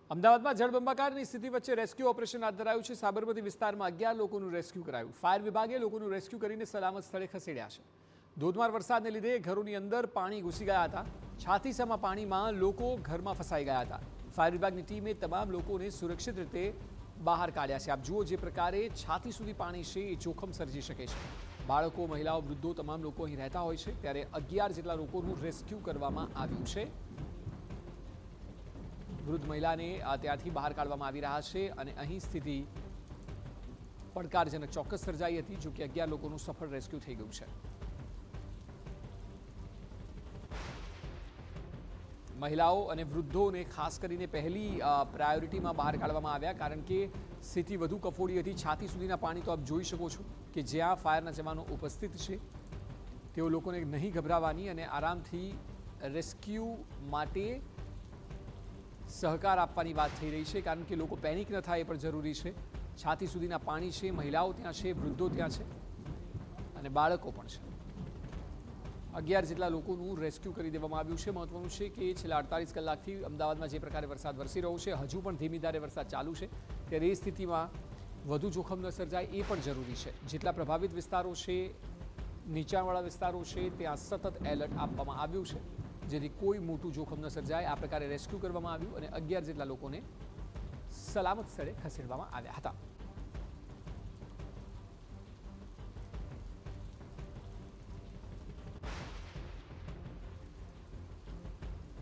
અમદાવાદમાં જળબંબાકારની સ્થિતિ વચ્ચે રેસ્ક્યુ ઓપરેશન હાથ ધરાયું છે। સાબરમતી વિસ્તારમાં 11 લોકોનું રેસ્ક્યુ કરાયું। ફાયર વિભાગે લોકોનું રેસ્ક્યુ કરીને સલામત સ્થળે ખસેડ્યા છે। ધોધમાર વરસાદને લીધે ઘરોની અંદર પાણી ઘૂસી ગયા હતા। છાતીસમાં પાણીમાં લોકો ઘરમાં ફસાઈ ગયા હતા। ફાયર વિભાગની ટીમે તમામ લોકોને સુરક્ષિત રીતે બહાર કાઢ્યા છે। આપ જુઓ જે પ્રકારે છાતી સુધી પાણી છે એ જોખમ સર્જી શકે છે। બાળકો, મહિલાઓ, વૃદ્ધો તમામ લોકો અહીં રહેતા હોય છે। ત્યારે 11 જેટલા લોકોનું રેસ્ક્યુ કરવામાં આવ્યું છે। વૃદ્ધ મહિલાને ત્યાંથી બહાર કાઢવામાં આવી રહ્યા છે અને અહીં સ્થિતિ પડકારજનક ચોક્કસ સર્જાઈ હતી। જો કે 11 લોકોનું સફળ રેસ્ક્યુ થઈ ગયું છે। મહિલાઓ અને વૃદ્ધોને ખાસ કરીને પહેલી પ્રાયોરિટીમાં બહાર કાઢવામાં આવ્યા, કારણ કે સ્થિતિ વધુ કફોડી હતી। છાતી સુધીના પાણી તો આપ જોઈ શકો છો કે જ્યાં ફાયરના જવાનો ઉપસ્થિત છે તેઓ લોકોને નહીં ગભરાવાની અને આરામથી રેસ્ક્યુ માટે સહકાર આપવાની વાત થઈ રહી છે, કારણ કે લોકો પેનિક ન થાય એ પણ જરૂરી છે। છાતી સુધીના પાણી છે, મહિલાઓ ત્યાં છે, વૃદ્ધો ત્યાં છે અને બાળકો પણ છે। 11 જેટલા લોકોનું રેસ્ક્યુ કરી દેવામાં આવ્યું છે। મહત્વનું છે કે છેલ્લા 48 કલાકથી અમદાવાદમાં જે પ્રકારે વરસાદ વરસી રહ્યો છે, હજુ પણ ધીમી ધારે વરસાદ ચાલુ છે, ત્યારે એ સ્થિતિમાં વધુ જોખમ ન સર્જાય એ પણ જરૂરી છે। જેટલા પ્રભાવિત વિસ્તારો છે, નીચાણવાળા વિસ્તારો છે, ત્યાં સતત એલર્ટ આપવામાં આવ્યું છે, જેથી કોઈ મોટું જોખમ ન સર્જાય। આ પ્રકારે રેસ્ક્યુ કરવામાં આવ્યું અને 11 જેટલા લોકોને સલામત સ્થળે ખસેડવામાં આવ્યા હતા।